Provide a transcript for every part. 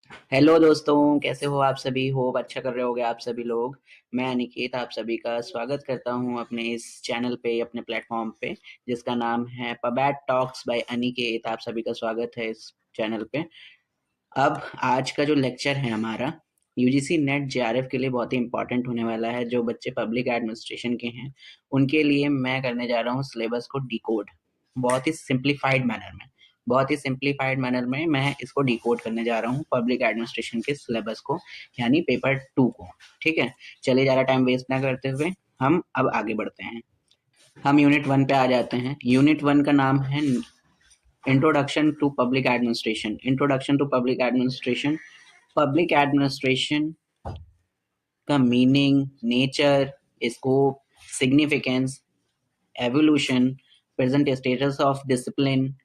Hello दोस्तों, कैसे हो आप सभी? होप अच्छा कर रहे होगे आप सभी लोग। मैं अनिकेत आप सभी का स्वागत करता हूं अपने इस चैनल पे, अपने प्लेटफॉर्म पे, जिसका नाम है पबैट टॉक्स बाय अनिकेत। आप सभी का स्वागत है इस चैनल पे। अब आज का जो लेक्चर है हमारा यूजीसी नेट जेआरएफ के लिए बहुत ही इंपॉर्टेंट होने वाला है। जो बच्चे पब्लिक एडमिनिस्ट्रेशन के हैं उनके लिए मैं करने जा रहा हूँ सिलेबस को डिकोड, बहुत ही सिंप्लीफाइड मैनर में। बहुत ही सिंप्लीफाइड मैनर में मैं इसको डिकोड करने जा रहा हूँ पब्लिक एडमिनिस्ट्रेशन के सिलेबस को, यानी पेपर 2 को। ठीक है, चलिए ज़्यादा टाइम वेस्ट ना करते हुए हम अब आगे बढ़ते हैं। हम यूनिट 1 पे आ जाते हैं। यूनिट 1 का नाम है introduction to public administration. Introduction to public administration. Public administration का meaning, nature, scope, significance, evolution, present status of discipline,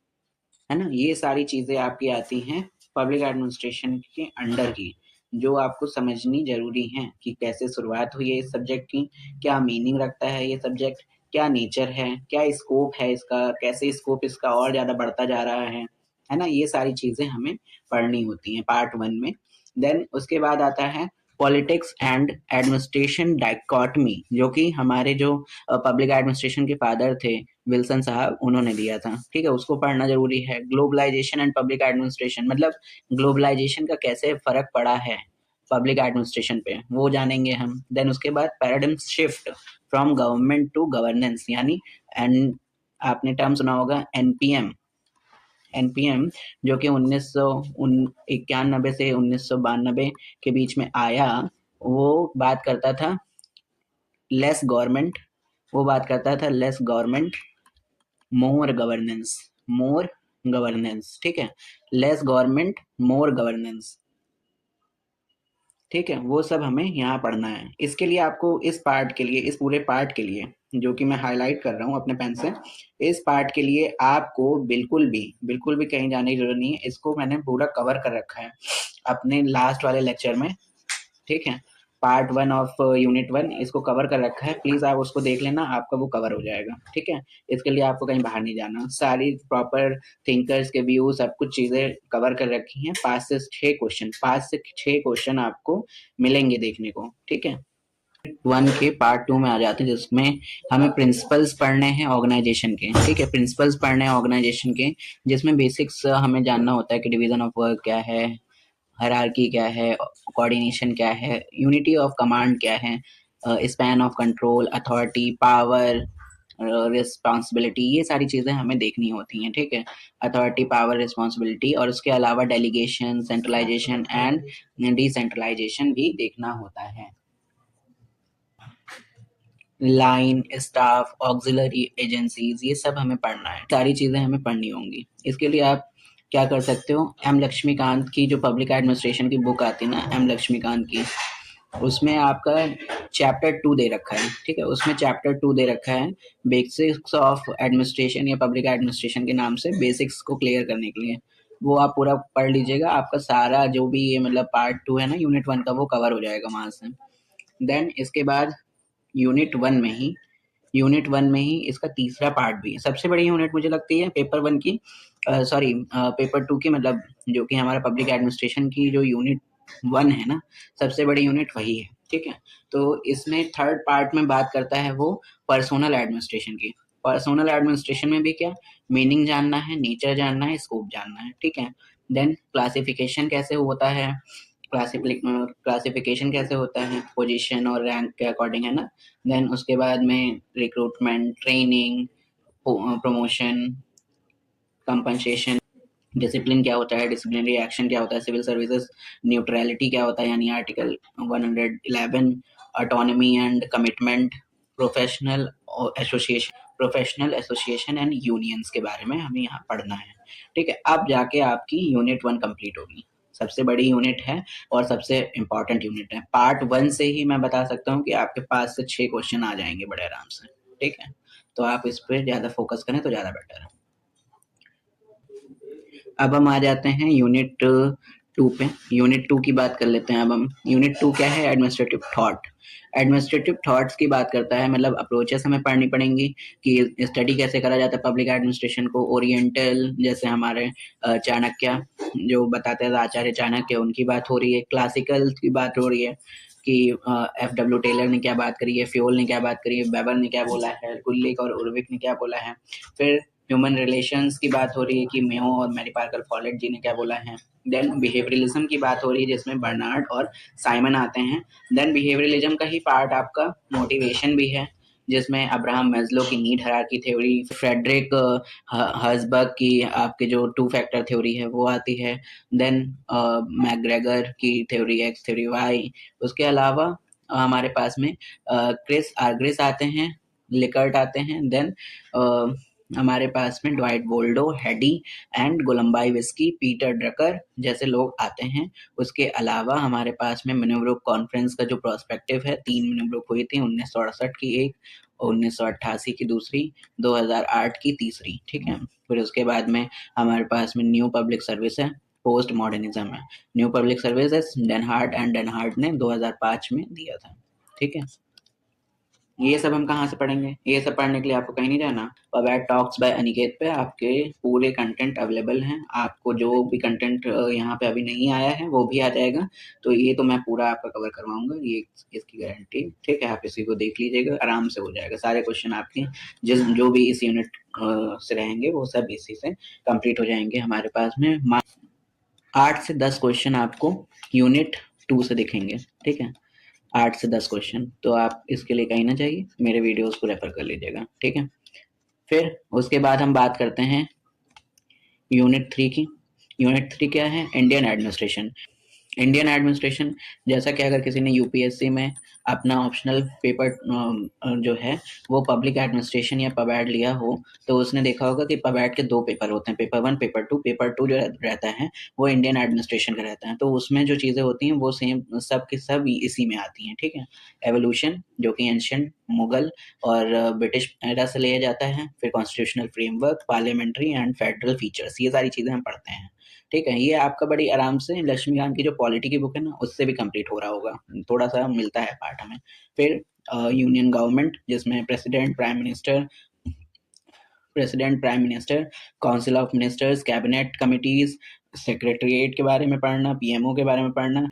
है ना, ये सारी चीजें आपकी आती हैं पब्लिक एडमिनिस्ट्रेशन के अंडर की, जो आपको समझनी जरूरी है कि कैसे शुरुआत हुई है इस सब्जेक्ट की, क्या मीनिंग रखता है ये सब्जेक्ट, क्या नेचर है, क्या स्कोप है इसका, कैसे स्कोप इसका और ज्यादा बढ़ता जा रहा है ना, ये सारी चीजें हमें पढ़नी होती हैं पार्ट 1 में। देन उसके बाद आता है पॉलिटिक्स एंड एडमिनिस्ट्रेशन डाइकोटमी, जो कि हमारे जो पब्लिक एडमिनिस्ट्रेशन के फादर थे विल्सन साहब, उन्होंने दिया था। ठीक है, उसको पढ़ना जरूरी है। ग्लोबलाइजेशन एंड पब्लिक एडमिनिस्ट्रेशन, मतलब ग्लोबलाइजेशन का कैसे फर्क पड़ा है पब्लिक एडमिनिस्ट्रेशन पे, वो जानेंगे हम। देन उसके बाद paradigm shift from government to governance, यानी एन आपने टर्म सुना होगा एनपीएम। एनपीएम जो कि 1991 से 1992 के बीच में आया, वो बात करता था लेस गवर्नमेंट, वो बात करता था लेस गवर्नमेंट, मोर गवर्नेंस, मोर गवर्नेंस। ठीक है, लेस गवर्नमेंट, मोर गवर्नेंस। ठीक है, वो सब हमें यहाँ पढ़ना है। इसके लिए आपको इस पार्ट के लिए, इस पूरे पार्ट के लिए जो कि मैं हाईलाइट कर रहा हूँ अपने पेन से, इस पार्ट के लिए आपको बिल्कुल भी कहीं जाने की जरूरत नहीं है। इसको मैंने पूरा कवर कर रखा है अपने लास्ट वाले लेक्चर में। ठीक है, पार्ट 1 ऑफ यूनिट 1 इसको कवर कर रखा है। प्लीज आप उसको देख लेना, आपका वो कवर हो जाएगा। ठीक है, इसके लिए आपको कहीं बाहर नहीं जाना। सारी प्रॉपर थिंकर्स के व्यू, सब कुछ चीजें कवर कर रखी हैं। 5 से 6 क्वेश्चन आपको मिलेंगे देखने को। ठीक है, 1 के पार्ट 2 में आ जाते हैं, जिसमें हमें प्रिंसिपल्स पढ़ने हैं ऑर्गेनाइजेशन के। ठीक है, प्रिंसिपल्स पढ़ने हैं ऑर्गेनाइजेशन के, जिसमें बेसिक्स हमें जानना होता है कि डिवीजन ऑफ वर्क क्या है, हायरार्की क्या है, कोऑर्डिनेशन क्या है, यूनिटी ऑफ कमांड क्या है, span of control, authority, power, responsibility, ये सारी चीज़ें हमें देखनी होती हैं। ठीक है, अथॉरिटी, पावर, रिस्पॉन्सिबिलिटी, और उसके अलावा डेलीगेशन, सेंट्रलाइजेशन एंड डिसेंट्रलाइजेशन भी देखना होता है। लाइन, स्टाफ, ऑक्सिलरी एजेंसीज, ये सब हमें पढ़ना है। सारी चीजें हमें पढ़नी होंगी। इसके लिए आप क्या कर सकते हो, एम लक्ष्मीकांत की जो पब्लिक एडमिनिस्ट्रेशन की बुक आती है ना, एम लक्ष्मीकांत की, उसमें आपका चैप्टर 2 दे रखा है। ठीक है, उसमें चैप्टर 2 दे रखा है बेसिक्स ऑफ एडमिनिस्ट्रेशन या पब्लिक एडमिनिस्ट्रेशन के नाम से, बेसिक्स को क्लियर करने के लिए। वो आप पूरा पढ़ लीजिएगा, आपका सारा जो भी ये मतलब पार्ट 2 है ना यूनिट 1 का, वो कवर हो जाएगा वहां से। देन इसके बाद यूनिट वन में ही इसका तीसरा पार्ट भी है। सबसे बड़ी यूनिट मुझे लगती है पेपर 1 की, सॉरी पेपर 2 की, मतलब जो कि हमारा पब्लिक एडमिनिस्ट्रेशन की जो यूनिट 1 है ना, सबसे बड़ी यूनिट वही है। ठीक है, तो इसमें थर्ड पार्ट में बात करता है वो पर्सोनल एडमिनिस्ट्रेशन की। पर्सोनल एडमिनिस्ट्रेशन में भी क्या मीनिंग जानना है, नेचर जानना है, स्कोप जानना है। ठीक है, देन क्लासिफिकेशन कैसे होता है, क्लासिफिकेशन कैसे होता है पोजीशन और रैंक के अकॉर्डिंग, है ना। देन उसके बाद में recruitment, training, promotion, compensation, discipline क्या होता है, डिसिप्लिनरी एक्शन क्या होता है, सिविल सर्विसेज, न्यूट्रलिटी क्या होता है यानी article 111, autonomy and commitment, professional professional association and unions के बारे में हमें यहाँ पढ़ना है। ठीक है, अब जाके आपकी यूनिट 1 कंप्लीट होगी। सबसे बड़ी यूनिट है और सबसे इम्पोर्टेंट यूनिट है। पार्ट 1 से ही मैं बता सकता हूँ कि आपके 5 से 6 क्वेश्चन आ जाएंगे बड़े आराम से। ठीक है, तो आप इस पर ज्यादा फोकस करें तो ज्यादा बेटर है। अब हम आ जाते हैं यूनिट 2 पे। यूनिट 2 की बात कर लेते हैं अब हम। यूनिट 2 क्या है, एडमिनिस्ट्रेटिव थॉट। एडमिनिस्ट्रेटिव थॉट्स की बात करता है, मतलब अप्रोचेस हमें पढ़नी पड़ेंगी कि स्टडी कैसे करा जाता है पब्लिक एडमिनिस्ट्रेशन को। ओरिएंटल जैसे हमारे चाणक्य जो बताते हैं आचार्य चाणक्य, उनकी बात हो रही है। क्लासिकल की बात हो रही है कि F.W. टेलर ने क्या बात करी है, फ्योल ने क्या बात करी है, वेबर ने क्या बोला है, गुल्लिक और उर्विक ने क्या बोला है। फिर ह्यूमन रिलेशंस की बात हो रही है कि मेयो और मैरी पार्कर फॉलेट जी ने क्या बोला है। देन बिहेवियरलिज्म की बात हो रही है जिसमें बर्नार्ड और साइमन आते हैं। देन बिहेवियरलिज्म का ही पार्ट आपका मोटिवेशन भी है, जिसमें अब्राहम मैस्लो की need hierarchy theory, Frederick Herzberg की आपके जो टू फैक्टर थ्योरी है वो आती है। देन मैकग्रेगर की थ्योरी एक्स थ्योरी वाई। उसके अलावा हमारे पास में क्रिस आर्ग्रेस आते हैं, लिकर्ट आते हैं। देन हमारे पास में Dwight Waldo, Heady and Golembiewski, Peter Drucker जैसे लोग आते हैं। उसके अलावा हमारे पास में मिनेब्रुक कॉन्फ्रेंस का जो प्रोस्पेक्टिव है, 3 मिनेब्रुक हुई थी, 1968 की एक, 1988 की दूसरी, 2008 की तीसरी, ठीक है। फिर उसके बाद में हमारे पास में न्यू पब्लिक सर्विस है, पोस्ट मॉडर्निज्म है। न्यू पब्लिक सर्विसेज डेनहार्ट एंड डेनहार्ट ने 2005 में दिया था, ठीक है। ये सब हम कहाँ से पढ़ेंगे? ये सब पढ़ने के लिए आपको कहीं नहीं जाना। पबैट टॉक्स बाय अनिकेत पे आपके पूरे कंटेंट अवेलेबल हैं। आपको जो भी कंटेंट यहाँ पे अभी नहीं आया है वो भी आ जाएगा। तो ये तो मैं पूरा आपका कवर करवाऊंगा, ये इसकी गारंटी, ठीक है। आप इसी को देख लीजिएगा, आराम से हो जाएगा। सारे क्वेश्चन आपके जो भी इस यूनिट से रहेंगे वो सब इसी से कंप्लीट हो जाएंगे। हमारे पास में 8 से 10 क्वेश्चन आपको यूनिट 2 से दिखेंगे, ठीक है। 8 से 10 क्वेश्चन, तो आप इसके लिए कहीं ना जाइए, मेरे वीडियोस को रेफर कर लीजिएगा, ठीक है। फिर उसके बाद हम बात करते हैं यूनिट 3 की। यूनिट 3 क्या है? Indian administration. इंडियन एडमिनिस्ट्रेशन, जैसा कि अगर किसी ने यूपीएससी में अपना ऑप्शनल पेपर जो है वो पब्लिक एडमिनिस्ट्रेशन या पबैड लिया हो, तो उसने देखा होगा कि पबैड के 2 पेपर होते हैं, पेपर 1, पेपर 2। पेपर 2 जो रहता है वो इंडियन एडमिनिस्ट्रेशन का रहता है। तो उसमें जो चीज़ें होती हैं वो सेम सब की सब इसी में आती हैं, ठीक है। एवोल्यूशन जो कि एंशिएंट मुगल और ब्रिटिश एरा से लिया जाता है। फिर constitutional framework, parliamentary and federal features, ये सारी चीज़ें हम पढ़ते हैं, ठीक है। ये आपका बड़ी आराम से लक्ष्मीकांत की जो पॉलिटी की बुक है ना उससे भी कंप्लीट हो रहा होगा, थोड़ा सा मिलता है पार्ट हमें। फिर यूनियन गवर्नमेंट जिसमें president prime minister, council of ministers, cabinet committees, secretariat के बारे में पढ़ना, पीएमओ के बारे में पढ़ना,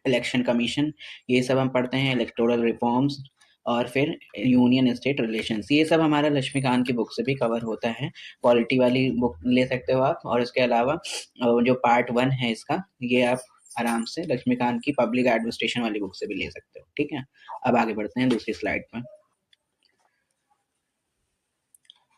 इलेक्शन कमीशन, ये सब हम पढ़ते हैं। इलेक्टोरल रिफॉर्म्स और फिर यूनियन स्टेट रिलेशंस, ये सब हमारा लक्ष्मीकांत की बुक से भी कवर होता है। पॉलिटी वाली बुक ले सकते हो आप। और इसके अलावा जो पार्ट 1 है इसका, ये आप आराम से लक्ष्मीकांत की पब्लिक एडमिनिस्ट्रेशन वाली बुक से भी ले सकते हो, ठीक है। अब आगे बढ़ते हैं दूसरी स्लाइड पर।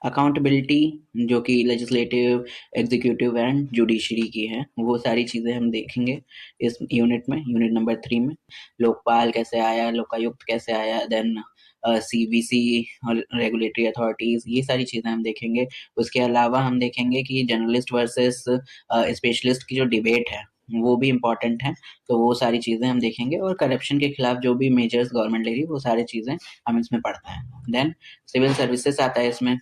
अकाउंटेबिलिटी जो कि लेजिस्लेटिव, एग्जीक्यूटिव एंड जुडिशरी की है, वो सारी चीज़ें हम देखेंगे इस यूनिट में, यूनिट नंबर 3 में। लोकपाल कैसे आया, लोकायुक्त कैसे आया, देन सीबीसी और रेगुलेटरी अथॉरिटीज़, ये सारी चीज़ें हम देखेंगे। उसके अलावा हम देखेंगे कि जर्नलिस्ट वर्सेस स्पेशलिस्ट की जो डिबेट है वो भी इम्पॉर्टेंट है, तो वो सारी चीज़ें हम देखेंगे। और करप्शन के खिलाफ जो भी मेजर्स गवर्नमेंट ले रही है वो सारी चीज़ें हम इसमें पढ़ते हैं। देन सिविल सर्विसेज आता है इसमें।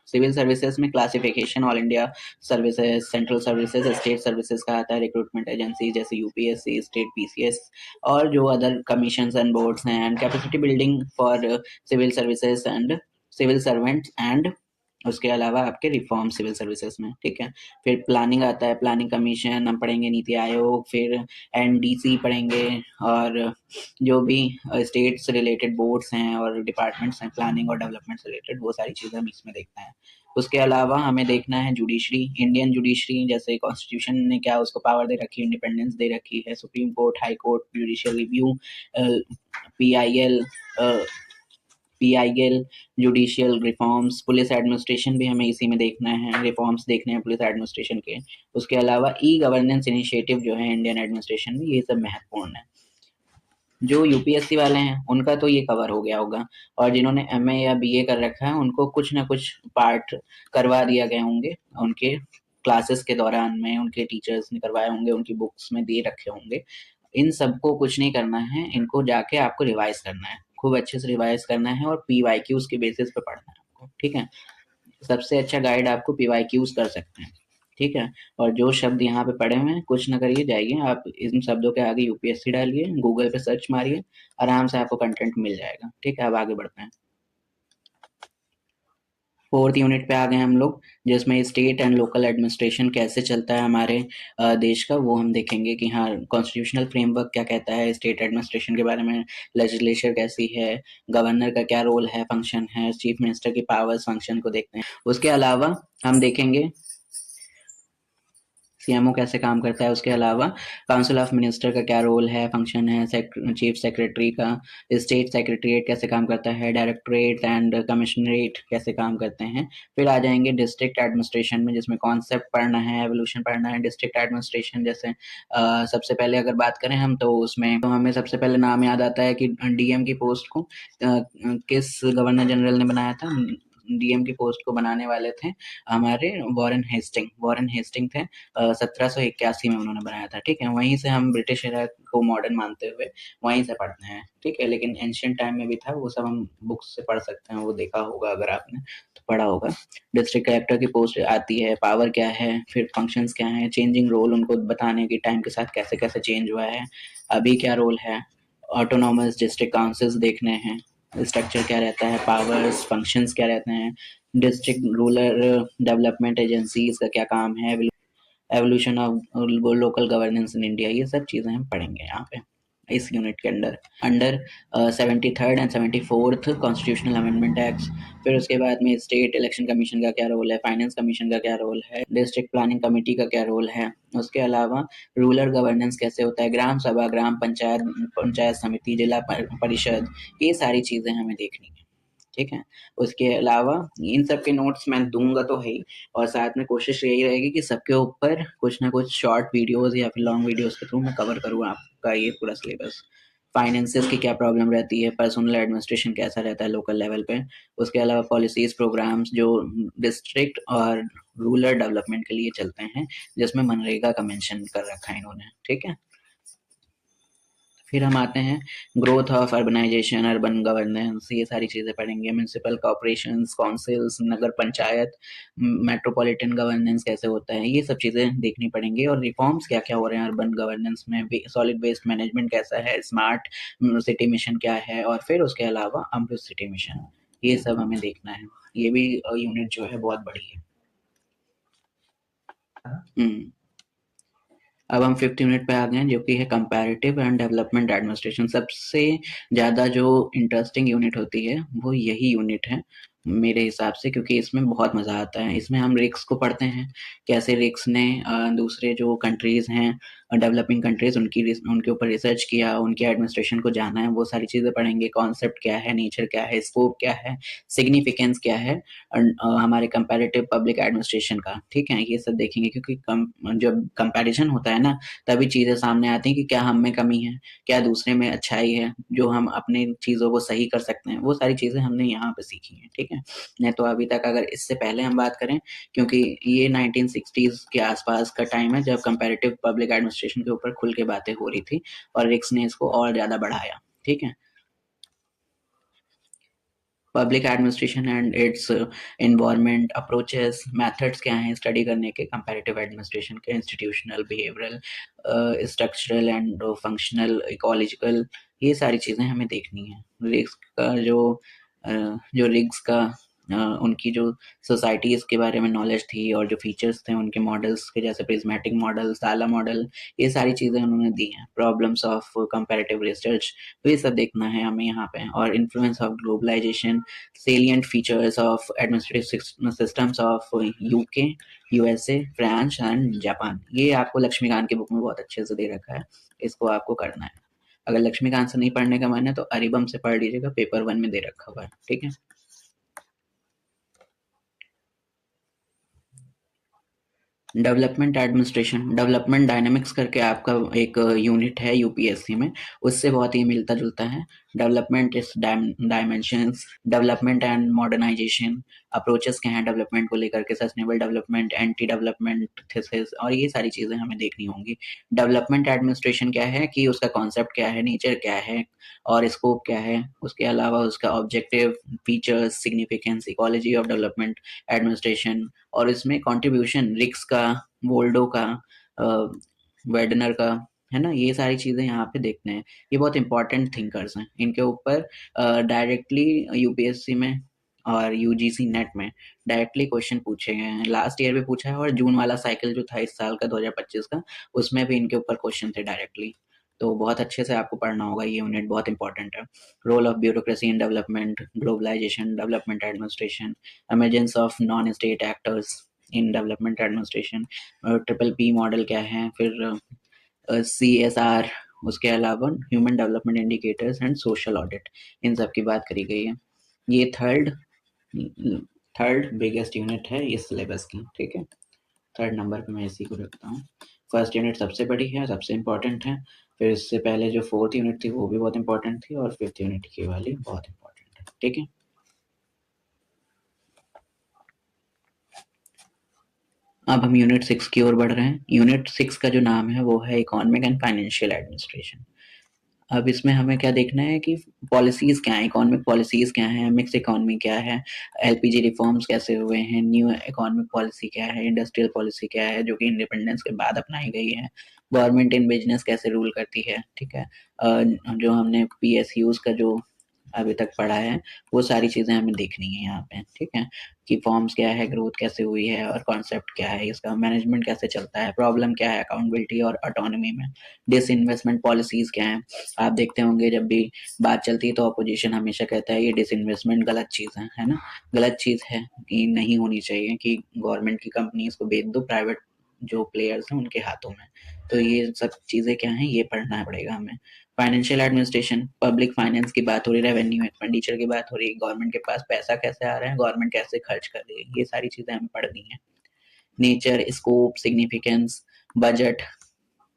सिविल सर्विसेज में classification, all India services, central services, state services का आता है, रिक्रूटमेंट एजेंसी जैसे यूपीएससी, स्टेट पीसीएस और जो अदर कमीशंस एंड बोर्ड्स हैं, and capacity building for civil services and civil servants, and उसके अलावा आपके रिफॉर्म सिविल सर्विसेज में, ठीक है। फिर प्लानिंग आता है, प्लानिंग कमीशन हम पढ़ेंगे, नीति आयोग, फिर एनडीसी पढ़ेंगे, और जो भी स्टेट से रिलेटेड बोर्ड्स हैं और डिपार्टमेंट्स हैं प्लानिंग और डेवलपमेंट से रिलेटेड, वो सारी चीज़ें हम इसमें देखते हैं। उसके अलावा हमें देखना है जुडिशरी, इंडियन जुडिशरी, जैसे कॉन्स्टिट्यूशन ने क्या उसको पावर दे रखी है, इंडिपेंडेंस दे रखी है, supreme court, high court, judicial review, PIL, PIL, judicial reforms, police administration भी हमें इसी में देखना है, रिफॉर्म्स देखने हैं पुलिस एडमिनिस्ट्रेशन के। उसके अलावा ई गवर्नेंस इनिशिएटिव जो है इंडियन एडमिनिस्ट्रेशन में, ये सब महत्वपूर्ण है। जो यूपीएससी वाले हैं उनका तो ये कवर हो गया होगा, और जिन्होंने एमए या बीए कर रखा है उनको कुछ ना कुछ पार्ट करवा दिया गए होंगे, उनके क्लासेस के दौरान में उनके टीचर्स ने करवाए होंगे, उनकी बुक्स में दे रखे होंगे। इन सबको कुछ नहीं करना है, इनको जाके आपको रिवाइज करना है, खूब अच्छे से रिवाइज करना है, और पीवाईक्यूज के बेसिस पे पढ़ना है आपको, ठीक है। सबसे अच्छा गाइड आपको पीवाईक्यूज कर सकते हैं, ठीक है? और जो शब्द यहाँ पे पड़े हुए हैं, कुछ ना करिए, जाइए आप इन शब्दों के आगे यूपीएससी डालिए, गूगल पे सर्च मारिए, आराम से आपको कंटेंट मिल जाएगा। ठीक है, अब आगे बढ़ते हैं। 4th यूनिट पे आ गए हम लोग, जिसमें स्टेट एंड लोकल एडमिनिस्ट्रेशन कैसे चलता है हमारे देश का, वो हम देखेंगे कि हाँ, कॉन्स्टिट्यूशनल फ्रेमवर्क क्या कहता है स्टेट एडमिनिस्ट्रेशन के बारे में, लेजिस्लेचर कैसी है, गवर्नर का क्या रोल है, फंक्शन है, चीफ मिनिस्टर की पावर्स, फंक्शन को देखते हैं। उसके अलावा हम देखेंगे सीएमओ कैसे काम करता है, उसके अलावा काउंसिल ऑफ मिनिस्टर का क्या रोल है, फंक्शन है, चीफ सेक्रेटरी का, स्टेट सेक्रेटरीट कैसे काम करता है, डायरेक्टरेट एंड कमिश्नरेट कैसे काम करते हैं। फिर आ जाएंगे डिस्ट्रिक्ट एडमिनिस्ट्रेशन में, जिसमें कॉन्सेप्ट पढ़ना है, एवोल्यूशन पढ़ना है। डिस्ट्रिक्ट एडमिनिस्ट्रेशन जैसे सबसे पहले अगर बात करें हम, तो उसमें तो हमें सबसे पहले नाम याद आता है कि डीएम की पोस्ट को किस गवर्नर जनरल ने बनाया था। डीएम की पोस्ट को बनाने वाले थे हमारे वॉरेन हेस्टिंग थे। 1781 में उन्होंने बनाया था। ठीक है, वहीं से हम ब्रिटिश एरा को मॉडर्न मानते हुए वहीं से पढ़ते हैं। ठीक है, लेकिन एंशियंट टाइम में भी था, वो सब हम बुक्स से पढ़ सकते हैं, वो देखा होगा अगर आपने तो पढ़ा होगा। डिस्ट्रिक्ट कलेक्टर की पोस्ट आती है, पावर क्या है, फिर फंक्शंस क्या है, चेंजिंग रोल उनको बताने की टाइम के साथ कैसे कैसे चेंज हुआ है, अभी क्या रोल है। ऑटोनॉमस डिस्ट्रिक्ट काउंसिल्स देखने हैं, स्ट्रक्चर क्या रहता है, पावर्स फंक्शंस क्या रहते हैं, डिस्ट्रिक्ट रूरल डेवलपमेंट एजेंसीज का क्या काम है, evolution of local governance in India, ये सब चीज़ें हम पढ़ेंगे यहाँ पे इस यूनिट के under. Under 73rd and 74th constitutional amendment act. फिर उसके बाद में स्टेट इलेक्शन कमीशन का क्या रोल है, फाइनेंस कमीशन का क्या रोल है, डिस्ट्रिक्ट प्लानिंग कमेटी का क्या रोल है। उसके अलावा रूरल गवर्नेंस कैसे होता है, ग्राम सभा, ग्राम पंचायत, पंचायत समिति, जिला परिषद, ये सारी चीज़ें हमें देखनी है। ठीक है, उसके अलावा इन सब के नोट्स मैं दूंगा तो है ही, और साथ में कोशिश यही रहेगी कि सबके ऊपर कुछ ना कुछ शॉर्ट वीडियोस या फिर लॉन्ग वीडियोस के थ्रू मैं कवर करूँ आपका ये पूरा सिलेबस। फाइनेंसेस की क्या प्रॉब्लम रहती है, पर्सनल एडमिनिस्ट्रेशन कैसा रहता है लोकल लेवल पे, उसके अलावा पॉलिसीज प्रोग्राम्स जो डिस्ट्रिक्ट और रूरल डेवलपमेंट के लिए चलते हैं, जिसमें मनरेगा का मेंशन कर रखा है इन्होंने। ठीक है, फिर हम आते हैं growth of urbanisation, urban governance, ये सारी चीज़ें पढ़ेंगे। Municipal corporations, councils, nagar panchayat, metropolitan governance कैसे होता है, ये सब चीज़ें देखनी पड़ेंगी। और रिफॉर्म्स क्या क्या हो रहे हैं अर्बन गवर्नेंस में, सॉलिड वेस्ट मैनेजमेंट कैसा है, स्मार्ट सिटी मिशन क्या है, और फिर उसके अलावा अमृत सिटी मिशन, ये सब हमें देखना है। ये भी यूनिट जो है बहुत बड़ी है। हम्म अब हम 5th यूनिट पे आ गए हैं, जो कि है कंपैरेटिव एंड डेवलपमेंट एडमिनिस्ट्रेशन। सबसे ज़्यादा जो इंटरेस्टिंग यूनिट होती है वो यही यूनिट है मेरे हिसाब से, क्योंकि इसमें बहुत मज़ा आता है। इसमें हम रिस्क को पढ़ते हैं, कैसे रिस्क ने दूसरे जो कंट्रीज़ हैं, डेवलपिंग कंट्रीज़, उनके ऊपर रिसर्च किया, उनके एडमिनिस्ट्रेशन को जाना है, वो सारी चीज़ें पढ़ेंगे। कॉन्सेप्ट क्या है, नेचर क्या है, स्कोप क्या है, सिग्निफिकेंस क्या है हमारे कंपैरेटिव पब्लिक एडमिनिस्ट्रेशन का। ठीक है, ये सब देखेंगे, क्योंकि जब कंपैरिजन होता है ना, तभी चीज़ें सामने आती हैं कि क्या हम में कमी है, क्या दूसरे में अच्छाई है, जो हम अपनी चीज़ों को सही कर सकते हैं। वो सारी चीज़ें हमने यहाँ पे सीखी हैं। ठीक है, नहीं तो अभी तक अगर इससे पहले हम बात करें, क्योंकि ये 1960s के आसपास का टाइम है जब कंपैरेटिव पब्लिक एडमिनिस्ट्रेशन के ऊपर खुल के बातें हो रही थी, और रिक्स ने इसको और ज़्यादा बढ़ाया। ठीक है, public administration and it's environment, approaches, methods क्या हैं स्टडी करने के कंपैरेटिव एडमिनिस्ट्रेशन के, institutional, behavioural, structural and functional, ecological, ये सारी चीज़ें हमें देखनी है। रिस्क का जो रिग्स का उनकी जो सोसाइटीज़ के बारे में नॉलेज थी, और जो फीचर्स थे उनके मॉडल्स के, जैसे प्रिज्मेटिक मॉडल, साला मॉडल, ये सारी चीज़ें उन्होंने दी हैं। प्रॉब्लम्स ऑफ कंपैरेटिव रिसर्च, तो ये सब देखना है हमें यहाँ पे। और influence of globalisation, salient features of administrative systems of UK, USA, France and Japan, ये आपको लक्ष्मीकांत की बुक में बहुत अच्छे से दे रखा है, इसको आपको करना है। अगर लक्ष्मीकांत से नहीं पढ़ने का मन है तो अरिबम से पढ़ लीजिएगा, पेपर 1 में दे रखा हुआ है। ठीक है, डेवलपमेंट एडमिनिस्ट्रेशन, डेवलपमेंट डायनामिक्स करके आपका एक यूनिट है यूपीएससी में, उससे बहुत ही मिलता जुलता है। डेवलपमेंट इस dimensions, development and modernisation, approaches क्या हैं डेवलपमेंट को लेकर के, sustainable development, anti development thesis, और ये सारी चीज़ें हमें देखनी होंगी। डेवलपमेंट एडमिनिस्ट्रेशन क्या है कि उसका कॉन्सेप्ट क्या है, नेचर क्या है और स्कोप क्या है, उसके अलावा उसका objective, features, significance, ecology of development administration, और इसमें कंट्रीब्यूशन रिक्स का, वोल्डो का, वेडनर का, है ना, ये सारी चीज़ें यहाँ पे देखते हैं। ये बहुत इंपॉर्टेंट थिंकर्स हैं, इनके ऊपर डायरेक्टली यूपीएससी में और यूजीसी नेट में डायरेक्टली क्वेश्चन पूछे गए हैं। लास्ट ईयर भी पूछा है और जून वाला साइकिल जो था इस साल का 2025 का, उसमें भी इनके ऊपर क्वेश्चन थे डायरेक्टली। तो बहुत अच्छे से आपको पढ़ना होगा, ये यूनिट बहुत इंपॉर्टेंट है। Role of bureaucracy in development, globalization, development administration, emergence of non state actors in development administration, triple P model क्या है, फिर CSR, उसके अलावा human development indicators and social audit, इन सब की बात करी गई है। ये थर्ड बिगेस्ट यूनिट है इस सिलेबस की, ठीक है। थर्ड नंबर पे मैं इसी को रखता हूँ। फर्स्ट यूनिट सबसे बड़ी है, सबसे इम्पोर्टेंट है, फिर इससे पहले जो फोर्थ यूनिट थी वो भी बहुत इंपॉर्टेंट थी, और फिफ्थ यूनिट की वाली बहुत इंपॉर्टेंट है, ठीक है। अब हम यूनिट 6 की ओर बढ़ रहे हैं। यूनिट 6 का जो नाम है वो है इकोनॉमिक एंड फाइनेंशियल एडमिनिस्ट्रेशन। अब इसमें हमें क्या देखना है कि पॉलिसीज़ क्या हैं, इकोनॉमिक पॉलिसीज़ क्या हैं, मिक्स इकोनॉमी क्या है, एलपीजी रिफॉर्म्स कैसे हुए हैं, न्यू इकोनॉमिक पॉलिसी क्या है, इंडस्ट्रियल पॉलिसी क्या है जो कि इंडिपेंडेंस के बाद अपनाई गई है, गवर्नमेंट इन बिजनेस कैसे रूल करती है, ठीक है। जो हमने पीएसयूज़ का जो अभी तक पढ़ा है वो सारी चीज़ें हमें देखनी है यहाँ पे, ठीक है, कि फॉर्म्स क्या है, ग्रोथ कैसे हुई है और कॉन्सेप्ट क्या है इसका, मैनेजमेंट कैसे चलता है, प्रॉब्लम क्या है अकाउंटेबिलिटी और ऑटोनॉमी में, डिसइन्वेस्टमेंट पॉलिसीज़ क्या हैं। आप देखते होंगे जब भी बात चलती है तो अपोजिशन हमेशा कहता है ये डिसइन्वेस्टमेंट गलत चीज़ है ना, गलत चीज़ है कि नहीं होनी चाहिए कि गवर्नमेंट की कंपनीज़ को बेच दो प्राइवेट जो प्लेयर्स हैं उनके हाथों में। तो ये सब चीज़ें क्या हैं, ये पढ़ना पड़ेगा हमें। फाइनेंशियल एडमिनिस्ट्रेशन, पब्लिक फाइनेंस की बात हो रही है, रेवेन्यू एक्सपेंडिचर की बात हो रही है, गवर्नमेंट के पास पैसा कैसे आ रहा है, गवर्नमेंट कैसे खर्च कर रही है, ये सारी चीज़ें हमें पढ़नी है। Nature, scope, significance, budget,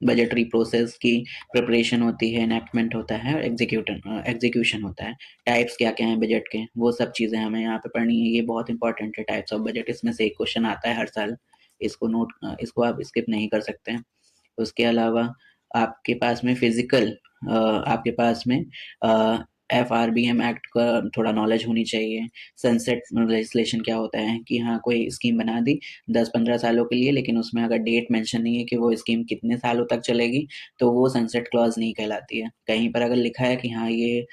budgetary process की प्रिपरेशन होती है, एनैक्टमेंट होता है और एग्जीक्यूशन होता है। टाइप्स क्या-क्या हैं बजट के, वो सब चीज़ें हमें यहाँ पे पढ़नी है। ये बहुत इंपॉर्टेंट है, टाइप्स ऑफ बजट, इसमें से एक क्वेश्चन आता है हर साल। इसको आप स्किप नहीं कर सकते हैं। उसके अलावा आपके पास में आपके पास में एफआरबीएम एक्ट का थोड़ा नॉलेज होनी चाहिए। सनसेट लेजिस्लेशन क्या होता है कि हाँ कोई स्कीम बना दी 10-15 सालों के लिए, लेकिन उसमें अगर डेट मेंशन नहीं है कि वो स्कीम कितने सालों तक चलेगी तो वो सनसेट क्लॉज नहीं कहलाती है। कहीं पर अगर लिखा है कि हाँ ये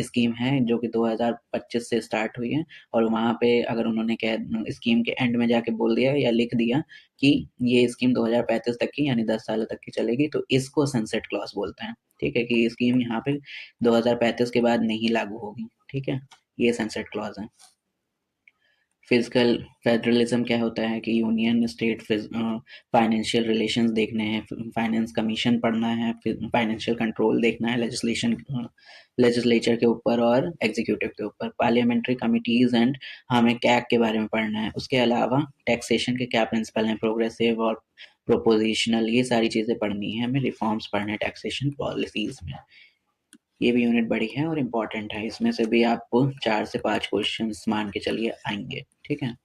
स्कीम है जो कि 2025 से स्टार्ट हुई है, और वहाँ पे अगर उन्होंने कह स्कीम के एंड में जाके बोल दिया या लिख दिया कि ये स्कीम 2035 तक की यानी 10 सालों तक की चलेगी, तो इसको सनसेट क्लॉज बोलते हैं, ठीक है, कि ये स्कीम यहाँ पे 2035 के बाद नहीं लागू होगी, ठीक है, ये सनसेट क्लॉज है। फिजिकल फेडरलिज्म क्या होता है कि यूनियन स्टेट फाइनेंशियल रिलेशंस देखने हैं, फाइनेंस कमीशन पढ़ना है, फाइनेंशियल कंट्रोल देखना है, लेजिस्लेचर के ऊपर और एग्जीक्यूटिव के ऊपर, पार्लियामेंट्री कमिटीज एंड हमें कैग के बारे में पढ़ना है। उसके अलावा टैक्सेशन के क्या प्रिंसिपल हैं, प्रोग्रेसिव और प्रोपोजिशनल, ये सारी चीज़ें पढ़नी है हमें, रिफॉर्म्स पढ़ने हैं टैक्सेशन पॉलिसीज में। ये भी यूनिट बड़ी है और इम्पॉर्टेंट है, इसमें से भी आपको 4 से 5 क्वेश्चंस मान के चलिए आएंगे, ठीक है।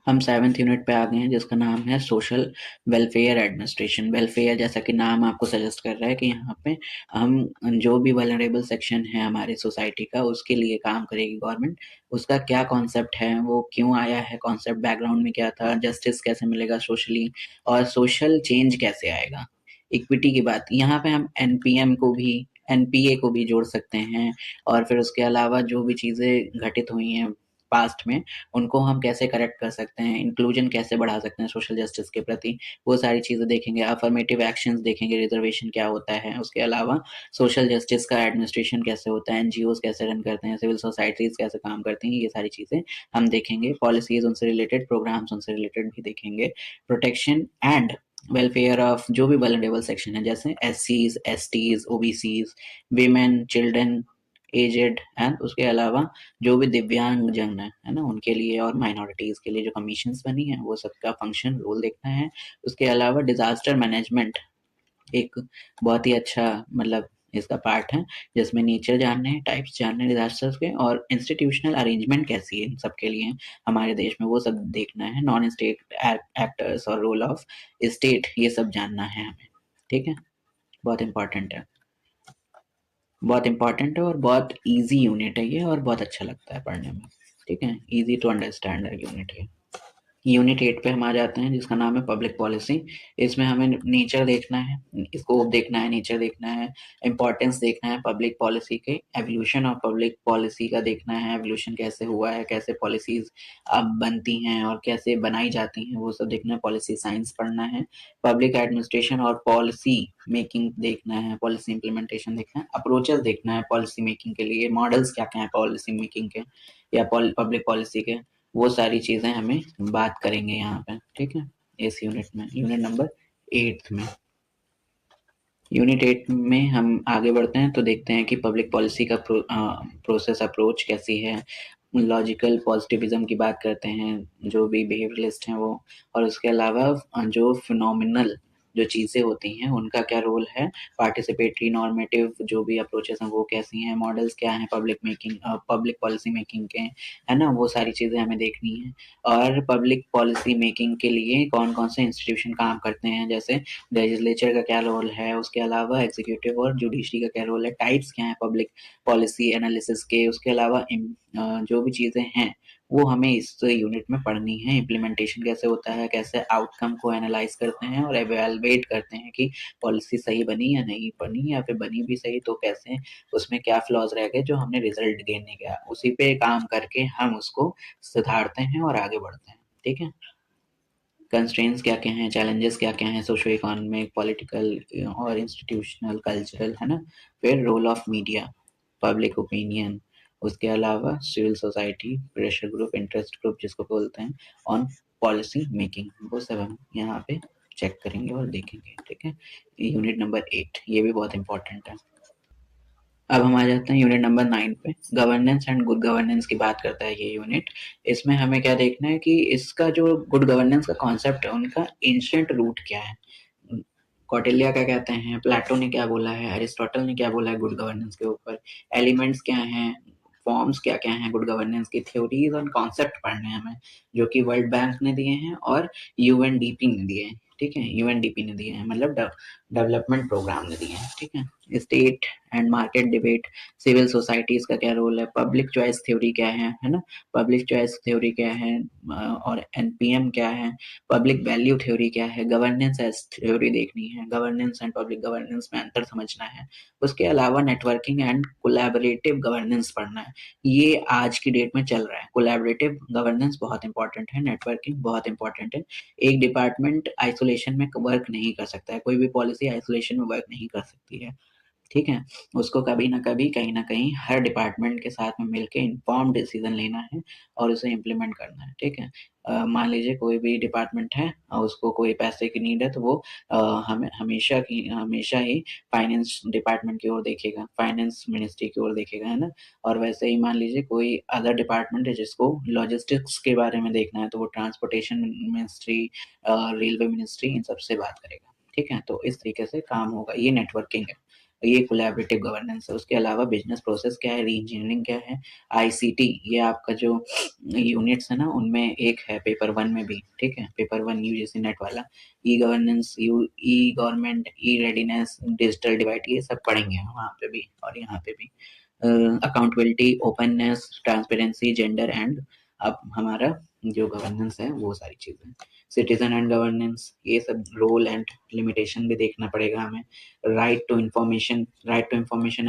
हम 7th यूनिट पे आ गए हैं जिसका नाम है सोशल वेलफेयर एडमिनिस्ट्रेशन। वेलफेयर जैसा कि नाम आपको सजेस्ट कर रहा है कि यहाँ पे हम जो भी वल्नरेबल सेक्शन है हमारी सोसाइटी का उसके लिए काम करेगी गवर्नमेंट। उसका क्या कॉन्सेप्ट है, वो क्यों आया है, कॉन्सेप्ट बैकग्राउंड में क्या था, जस्टिस कैसे मिलेगा सोशली, और सोशल चेंज कैसे आएगा। इक्विटी की बात यहाँ पे हम एनपीएम को भी, एनपीए को भी जोड़ सकते हैं, और फिर उसके अलावा जो भी चीज़ें घटित हुई हैं पास्ट में उनको हम कैसे करेक्ट कर सकते हैं, इंक्लूजन कैसे बढ़ा सकते हैं सोशल जस्टिस के प्रति, वो सारी चीज़ें देखेंगे। अफर्मेटिव एक्शंस देखेंगे, रिजर्वेशन क्या होता है, उसके अलावा सोशल जस्टिस का एडमिनिस्ट्रेशन कैसे होता है, एनजीओज कैसे रन करते हैं, सिविल सोसाइटीज़ कैसे काम करती हैं, ये सारी चीज़ें हम देखेंगे। पॉलिसीज़ उनसे रिलेटेड, प्रोग्राम्स उनसे रिलेटेड भी देखेंगे। प्रोटेक्शन एंड वेलफेयर ऑफ जो भी वल्नरेबल सेक्शन है जैसे एससीज, STs, OBCs, women, children, aged, and उसके अलावा जो भी दिव्यांग जन है ना उनके लिए, और माइनॉरिटीज़ के लिए जो कमीशंस बनी है वो सबका फंक्शन रोल देखना है। उसके अलावा डिजास्टर मैनेजमेंट एक बहुत ही अच्छा मतलब इसका पार्ट है, जिसमें नेचर जानने हैं, टाइप्स जानने हैं डिज़ास्टर्स के, और इंस्टीट्यूशनल अरेंजमेंट कैसी है इन सब के लिए हमारे देश में, वो सब देखना है। नॉन स्टेट एक्टर्स और रोल ऑफ स्टेट, ये सब जानना है हमें, ठीक है। बहुत इंपॉर्टेंट है, बहुत इंपॉर्टेंट है और बहुत ईजी यूनिट है ये, और बहुत अच्छा लगता है पढ़ने में, ठीक है। ईजी टू अंडरस्टैंड यूनिट है। यूनिट 8 पे हम आ जाते हैं, जिसका नाम है पब्लिक पॉलिसी। इसमें हमें नेचर देखना है, स्कोप देखना है, नेचर देखना है, इंपॉर्टेंस देखना है पब्लिक पॉलिसी के, एवोल्यूशन ऑफ पब्लिक पॉलिसी का देखना है, एवोल्यूशन कैसे हुआ है, कैसे पॉलिसीज अब बनती हैं और कैसे बनाई जाती हैं, वो सब देखना है। पॉलिसी साइंस पढ़ना है, पब्लिक एडमिनिस्ट्रेशन और पॉलिसी मेकिंग देखना है, पॉलिसी इंप्लीमेंटेशन देखना है, अप्रोचेस देखना है पॉलिसी मेकिंग के लिए, मॉडल्स क्या क्या हैं पॉलिसी मेकिंग के या पब्लिक पॉलिसी के, वो सारी चीज़ें हमें बात करेंगे यहाँ पे, ठीक है, इस यूनिट में, यूनिट नंबर 8 में। यूनिट 8 में हम आगे बढ़ते हैं तो देखते हैं कि पब्लिक पॉलिसी का प्रोसेस अप्रोच कैसी है, लॉजिकल पॉजिटिविज्म की बात करते हैं, जो भी बिहेवियरलिस्ट हैं वो, और उसके अलावा जो फिनोमिनल जो चीज़ें होती हैं उनका क्या रोल है, पार्टिसिपेटरी नॉर्मेटिव जो भी अप्रोचेस हैं वो कैसी हैं, मॉडल्स क्या हैं पब्लिक पॉलिसी मेकिंग के, है ना, वो सारी चीज़ें हमें देखनी है। और पब्लिक पॉलिसी मेकिंग के लिए कौन कौन से इंस्टीट्यूशन काम करते हैं, जैसे लेजिस्लेचर का क्या रोल है, उसके अलावा एग्जीक्यूटिव और जुडिशरी का क्या रोल है, टाइप्स क्या है पब्लिक पॉलिसी एनालिसिस के, उसके अलावा जो भी चीज़ें हैं वो हमें इस यूनिट में पढ़नी है। इम्प्लीमेंटेशन कैसे होता है, कैसे आउटकम को एनालाइज करते हैं और एवेलुएट करते हैं कि पॉलिसी सही बनी या नहीं बनी, या फिर बनी भी सही तो कैसे, उसमें क्या फ्लॉज रह गए जो हमने रिजल्ट गेन नहीं किया, उसी पे काम करके हम उसको सुधारते हैं और आगे बढ़ते हैं, ठीक है। कंस्ट्रेंट्स क्या क्या हैं, चैलेंजेस क्या क्या हैं, सोशो इकोनॉमिक, पॉलिटिकल और इंस्टीट्यूशनल, कल्चरल, है ना। फिर role of media, public opinion, उसके अलावा civil society, pressure group, interest group जिसको बोलते हैं, ऑन पॉलिसी मेकिंग, वो सब हम यहाँ पे चेक करेंगे और देखेंगे, ठीक है। यूनिट नंबर 8 ये भी बहुत इंपॉर्टेंट है। अब हम आ जाते हैं यूनिट नंबर 9 पे, गवर्नेंस एंड गुड गवर्नेंस की बात करता है ये यूनिट। इसमें हमें क्या देखना है कि इसका जो गुड गवर्नेंस का कॉन्सेप्ट है उनका एंशिएंट रूट क्या है, कौटिल्य क्या कहते हैं, प्लेटो ने क्या बोला है, अरिस्टोटल ने क्या बोला है गुड गवर्नेंस के ऊपर, एलिमेंट्स क्या हैं, फॉर्म्स क्या क्या हैं गुड गवर्नेंस की, थ्योरीज और कॉन्सेप्ट पढ़ने हैं हमें, जो कि वर्ल्ड बैंक ने दिए हैं और यूएनडीपी ने दिए हैं, ठीक है। यूएनडीपी ने दिए हैं मतलब डेवलपमेंट प्रोग्राम ने दिए हैं, ठीक है। State and market debate, civil societies का क्या रोल है, पब्लिक चॉइस थ्योरी क्या है ना, पब्लिक चॉइस थ्योरी क्या है, और एनपीएम क्या है, पब्लिक वैल्यू थ्योरी क्या है, गवर्नेंस एज थ्योरी देखनी है, गवर्नेंस एंड पब्लिक गवर्नेंस में अंतर समझना है, उसके अलावा नेटवर्किंग एंड कोलैबोरेटिव गवर्नेंस पढ़ना है। ये आज की डेट में चल रहा है, कोलैबोरेटिव गवर्नेंस बहुत इंपॉर्टेंट है, नेटवर्किंग बहुत इंपॉर्टेंट है। एक डिपार्टमेंट आइसोलेशन में वर्क नहीं कर सकता है, कोई भी पॉलिसी आइसोलेशन में वर्क नहीं कर सकती है, ठीक है। उसको कभी ना कभी कहीं ना कहीं हर डिपार्टमेंट के साथ में मिलके इन्फॉर्म्ड डिसीजन लेना है और उसे इम्प्लीमेंट करना है, ठीक है। मान लीजिए कोई भी डिपार्टमेंट है और उसको कोई पैसे की नीड है तो वो हमें हमेशा ही फाइनेंस डिपार्टमेंट की ओर देखेगा, फाइनेंस मिनिस्ट्री की ओर देखेगा, है ना। और वैसे ही मान लीजिए कोई अदर डिपार्टमेंट है जिसको लॉजिस्टिक्स के बारे में देखना है तो वो ट्रांसपोर्टेशन मिनिस्ट्री, रेलवे मिनिस्ट्री, इन सबसे बात करेगा, ठीक है। तो इस तरीके से काम होगा, ये नेटवर्किंग है, ये कोलैबोरेटिव गवर्नेंस है। उसके अलावा बिजनेस प्रोसेस क्या है, री इंजीनियरिंग क्या है, आईसीटी, ये आपका जो यूनिट्स है ना उनमें एक है पेपर 1 में भी, ठीक है, पेपर 1 यूजीसी नेट वाला, ई गवर्नेंस, ई गवर्नमेंट, ई रेडीनेस, डिजिटल डिवाइड, ये सब पढ़ेंगे वहाँ पे भी और यहाँ पे भी। Accountability, openness, transparency, gender and अब हमारा जो गवर्नेंस है वो सारी चीज़ें, सिटीजन एंड गवर्नेंस, ये सब रोल एंड लिमिटेशन भी देखना पड़ेगा हमें। राइट टू इन्फॉर्मेशन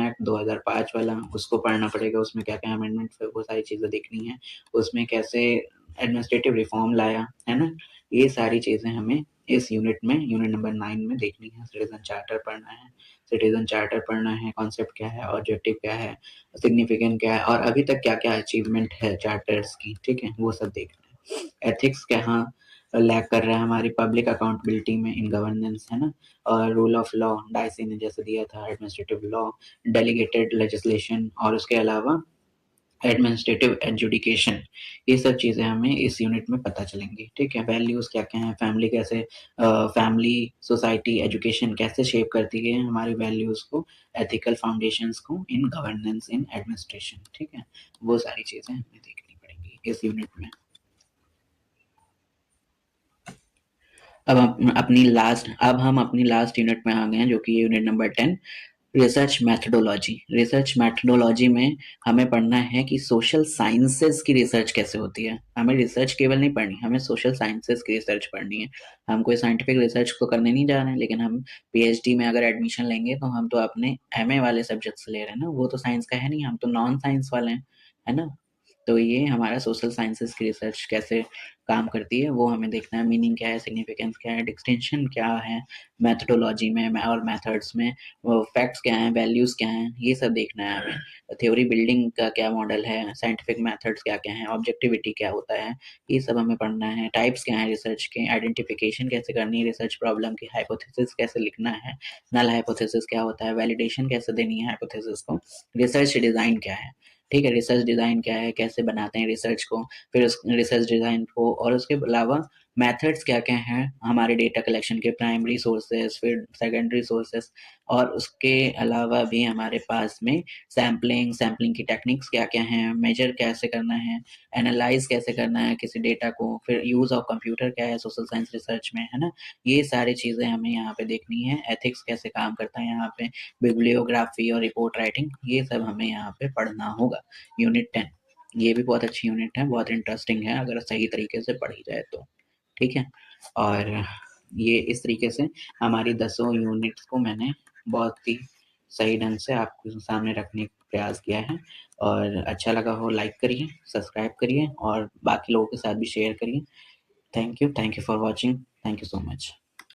एक्ट 2005 वाला, उसको पढ़ना पड़ेगा, उसमें क्या क्या अमेंडमेंट्स है वो सारी चीज़ें देखनी है, उसमें कैसे एडमिनिस्ट्रेटिव रिफॉर्म लाया, है ना। ये सारी चीज़ें हमें इस यूनिट में, यूनिट नंबर 9 में देखनी है। सिटीजन चार्टर पढ़ना है, सिटीजन चार्टर पढ़ना है, कॉन्सेप्ट क्या है, ऑब्जेक्टिव क्या है, सिग्निफिकेंट क्या है और अभी तक क्या क्या अचीवमेंट है चार्टर्स की, ठीक है, वो सब देखना है। एथिक्स कहाँ लैक कर रहा है हमारी पब्लिक अकाउंटेबिलिटी में, इन गवर्नेंस, है ना। और रूल ऑफ लॉ, डाइसी ने जैसे दिया था, एडमिनिस्ट्रेटिव लॉ, डेलीगेटेड लेजिस्लेशन, और उसके अलावा एडमिनिस्ट्रेटिव एजुडिकेशन, ये सब चीज़ें हमें इस यूनिट में पता चलेंगी। ठीक है, वैल्यूज़ क्या-क्या हैं, फैमिली कैसे फैमिली, सोसाइटी, एजुकेशन कैसे शेप करती है हमारी वैल्यूज़ को, एथिकल फाउंडेशंस को इन गवर्नेंस, इन एडमिनिस्ट्रेशन। ठीक है, वो सारी चीज़ें हमें देखनी पड़ेंगी इस यूनिट में। अब हम अपनी लास्ट यूनिट में आ गए हैं, जो कि unit number 10, research methodology. Research methodology में हमें पढ़ना है कि सोशल साइंसेस की रिसर्च कैसे होती है। हमें रिसर्च केवल नहीं पढ़नी, हमें सोशल साइंसेस की रिसर्च पढ़नी है। हम कोई साइंटिफिक रिसर्च तो करने नहीं जा रहे हैं, लेकिन हम पीएचडी में अगर एडमिशन लेंगे तो हम तो अपने एमए वाले सब्जेक्ट से ले रहे हैं ना, वो तो साइंस का है नहीं, हम तो नॉन साइंस वाले हैं, है ना? तो ये हमारा सोशल साइंसेस की रिसर्च कैसे काम करती है वो हमें देखना है। मीनिंग क्या है, सिग्निफिकेंस क्या है, डिस्टिंक्शन क्या है मेथोडोलॉजी में और मेथड्स में, फैक्ट्स क्या हैं, वैल्यूज़ क्या हैं, ये सब देखना है हमें। थ्योरी बिल्डिंग का क्या मॉडल है, साइंटिफिक मेथड्स क्या-क्या हैं, ऑब्जेक्टिविटी क्या होता है, ये सब हमें पढ़ना है। टाइप्स क्या हैं रिसर्च के, आइडेंटिफिकेशन कैसे करनी है रिसर्च प्रॉब्लम की, हाइपोथेसिस कैसे लिखना है, नल हाइपोथेसिस क्या होता है, वैलिडेशन कैसे देनी है हाइपोथेसिस को, रिसर्च डिज़ाइन क्या है, ठीक है, रिसर्च डिज़ाइन क्या है, कैसे बनाते हैं रिसर्च को, फिर उस रिसर्च डिज़ाइन को, और उसके अलावा मेथड्स क्या-क्या हैं हमारे डेटा कलेक्शन के, प्राइमरी सोर्सेज़, फिर सेकेंडरी सोर्सेज़, और उसके अलावा भी हमारे पास में सैंपलिंग की टेक्निक्स क्या-क्या हैं, मेजर कैसे करना है, एनालाइज़ कैसे करना है किसी डेटा को, फिर यूज़ ऑफ कंप्यूटर क्या है सोशल साइंस रिसर्च में, है ना? ये सारी चीज़ें हमें यहाँ पे देखनी है। एथिक्स कैसे काम करता है यहाँ पे, बिब्लियोग्राफी और रिपोर्ट राइटिंग, ये सब हमें यहाँ पे पढ़ना होगा। यूनिट 10, ये भी बहुत अच्छी यूनिट है, बहुत इंटरेस्टिंग है अगर सही तरीके से पढ़ी जाए तो। ठीक है, और ये इस तरीके से हमारी 10 यूनिट्स को मैंने बहुत ही सही ढंग से आपके सामने रखने का प्रयास किया है, और अच्छा लगा हो लाइक करिए, सब्सक्राइब करिए और बाकी लोगों के साथ भी शेयर करिए। Thank you for watching, thank you so much.